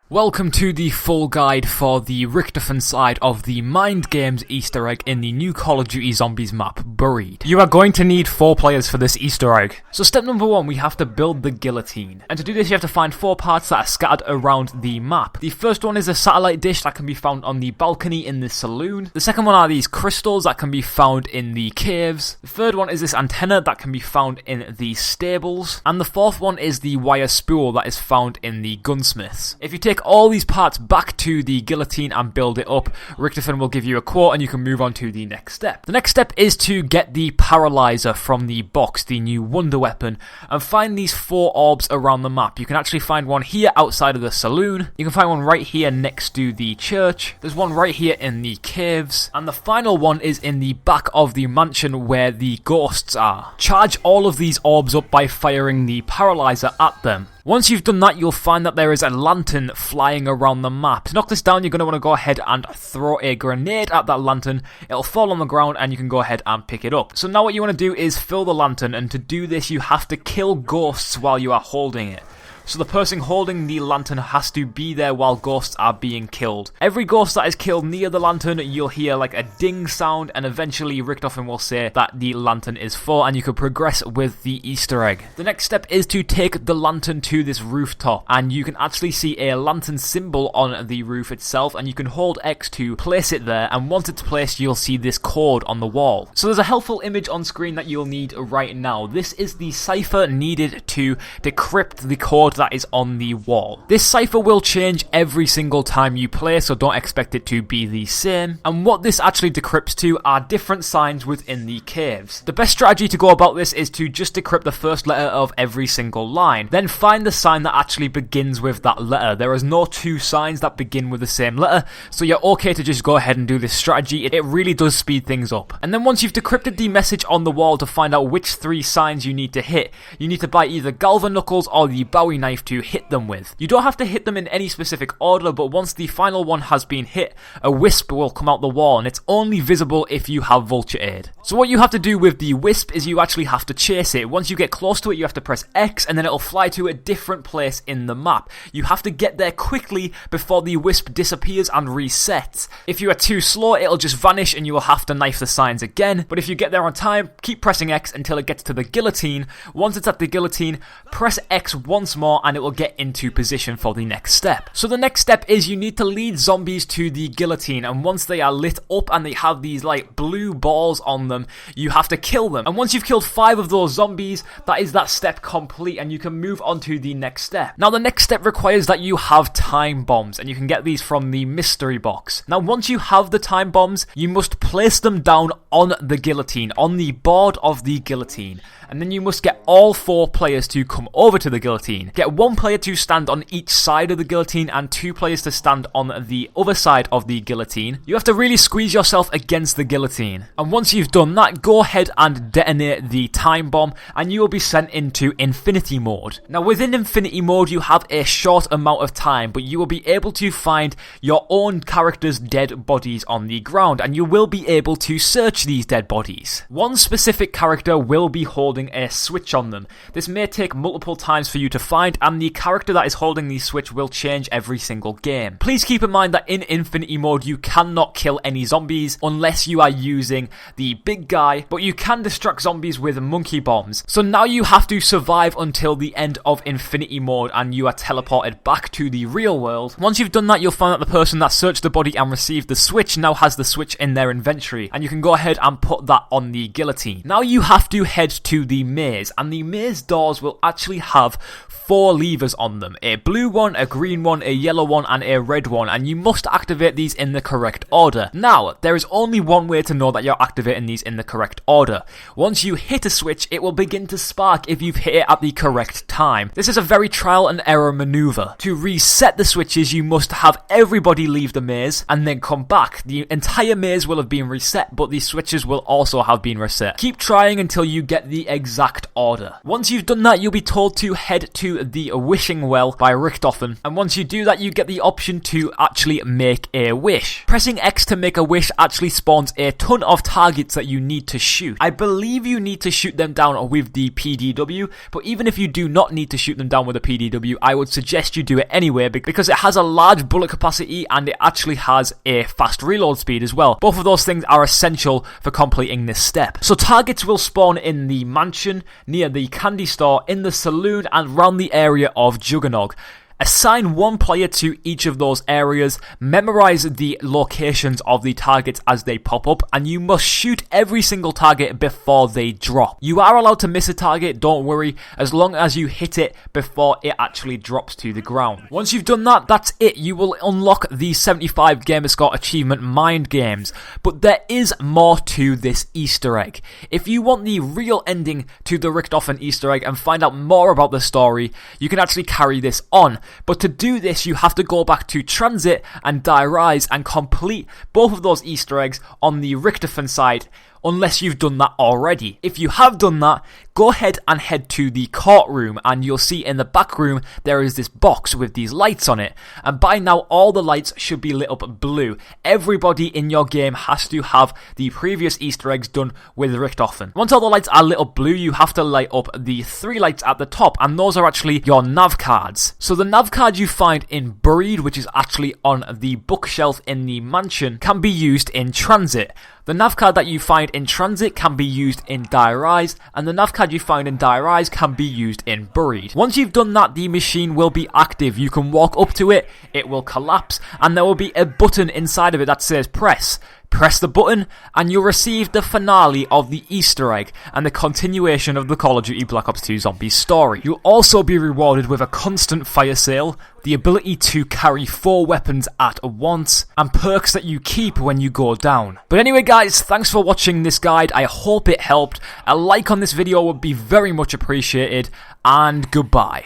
Welcome to the full guide for the RICHTOFEN side of the Mind Games Easter egg in the new Call of Duty Zombies map, Buried. You are going to need 4 players for this Easter egg. So step number 1, we have to build the guillotine. And to do this you have to find 4 parts that are scattered around the map. The first one is a satellite dish that can be found on the balcony in the saloon. The second one are these crystals that can be found in the caves. The third one is this antenna that can be found in the stables. And the fourth one is the wire spool that is found in the gunsmiths. If you take all these parts back to the guillotine and build it up, RICHTOFEN will give you a quote and you can move on to the next step. The next step is to get the paralyzer from the box, the new wonder weapon, and find these 4 orbs around the map. You can actually find one here outside of the saloon, you can find one right here next to the church, there's one right here in the caves, and the final one is in the back of the mansion where the ghosts are. Charge all of these orbs up by firing the paralyzer at them. Once you've done that, you'll find that there is a lantern flying around the map. To knock this down, you're going to want to go ahead and throw a grenade at that lantern. It'll fall on the ground and you can go ahead and pick it up. So now what you want to do is fill the lantern, and to do this you have to kill ghosts while you are holding it. So the person holding the lantern has to be there while ghosts are being killed. Every ghost that is killed near the lantern, you'll hear like a ding sound, and eventually RICHTOFEN will say that the lantern is full and you can progress with the Easter egg. The next step is to take the lantern to this rooftop, and you can actually see a lantern symbol on the roof itself, and you can hold X to place it there, and once it's placed you'll see this code on the wall. So there's a helpful image on screen that you'll need right now. This is the cipher needed to decrypt the code that is on the wall. This cipher will change every single time you play, so don't expect it to be the same. And what this actually decrypts to are different signs within the caves. The best strategy to go about this is to just decrypt the first letter of every single line, then find the sign that actually begins with that letter. There is no 2 signs that begin with the same letter, so you're okay to just go ahead and do this strategy. It really does speed things up. And then once you've decrypted the message on the wall, to find out which 3 signs you need to hit, you need to buy either Galva Knuckles or the Bowie Knife to hit them with. You don't have to hit them in any specific order, but once the final one has been hit, a wisp will come out the wall, and it's only visible if you have Vulture Aid. So what you have to do with the wisp is you actually have to chase it. Once you get close to it, you have to press X, and then it'll fly to a different place in the map. You have to get there quickly before the wisp disappears and resets. If you are too slow, it'll just vanish and you will have to knife the signs again. But if you get there on time, keep pressing X until it gets to the guillotine. Once it's at the guillotine, press X once more and it will get into position for the next step. So the next step is you need to lead zombies to the guillotine, and once they are lit up and they have these like blue balls on them, you have to kill them. And once you've killed 5 of those zombies, that is that step complete, and you can move on to the next step. Now the next step requires that you have time bombs, and you can get these from the mystery box. Now once you have the time bombs, you must place them down on the guillotine, on the board of the guillotine. And then you must get all 4 players to come over to the guillotine. Get 1 player to stand on each side of the guillotine and 2 players to stand on the other side of the guillotine. You have to really squeeze yourself against the guillotine. And once you've done that, go ahead and detonate the time bomb and you will be sent into infinity mode. Now within infinity mode you have a short amount of time, but you will be able to find your own character's dead bodies on the ground, and you will be able to search these dead bodies. One specific character will be holding a switch on them. This may take multiple times for you to find, and the character that is holding the switch will change every single game. Please keep in mind that in infinity mode you cannot kill any zombies unless you are using the big guy, but you can distract zombies with monkey bombs. So now you have to survive until the end of infinity mode and you are teleported back to the real world. Once you've done that, you'll find that the person that searched the body and received the switch now has the switch in their inventory, and you can go ahead and put that on the guillotine. Now you have to head to the maze, and the maze doors will actually have 4 levers on them. A blue one, a green one, a yellow one, and a red one, and you must activate these in the correct order. Now, there is only one way to know that you're activating these in the correct order. Once you hit a switch, it will begin to spark if you've hit it at the correct time. This is a very trial and error maneuver. To reset the switches, you must have everybody leave the maze and then come back. The entire maze will have been reset, but the switches will also have been reset. Keep trying until you get the exact order. Once you've done that, you'll be told to head to the Wishing Well by RICHTOFEN, and once you do that, you get the option to actually make a wish. Pressing X to make a wish actually spawns a ton of targets that you need to shoot. I believe you need to shoot them down with the PDW, but even if you do not need to shoot them down with a PDW, I would suggest you do it anyway because it has a large bullet capacity and it actually has a fast reload speed as well. Both of those things are essential for completing this step. So targets will spawn in the mansion, near the candy store, in the saloon, and around the area of Juggernog. Assign one player to each of those areas, memorize the locations of the targets as they pop up, and you must shoot every single target before they drop. You are allowed to miss a target, don't worry, as long as you hit it before it actually drops to the ground. Once you've done that, that's it. You will unlock the 75 Gamerscore achievement Mind Games, but there is more to this Easter egg. If you want the real ending to the RICHTOFEN Easter egg and find out more about the story, you can actually carry this on. But to do this, you have to go back to Transit and Die Rise and complete both of those Easter eggs on the RICHTOFEN side, unless you've done that already. If you have done that, go ahead and head to the courtroom, and you'll see in the back room there is this box with these lights on it, and by now all the lights should be lit up blue. Everybody in your game has to have the previous Easter eggs done with RICHTOFEN. Once all the lights are lit up blue, you have to light up the 3 lights at the top, and those are actually your nav cards. So the nav card you find in Buried, which is actually on the bookshelf in the mansion, can be used in Transit. The nav card that you find in Transit can be used in Die Rise, and the nav card you find in Die Rise can be used in Buried. Once you've done that, the machine will be active. You can walk up to it, it will collapse, and there will be a button inside of it that says press. Press the button and you'll receive the finale of the Easter egg and the continuation of the Call of Duty Black Ops 2 Zombies story. You'll also be rewarded with a constant fire sale, the ability to carry 4 weapons at once, and perks that you keep when you go down. But anyway guys, thanks for watching this guide. I hope it helped. A like on this video would be very much appreciated, and goodbye.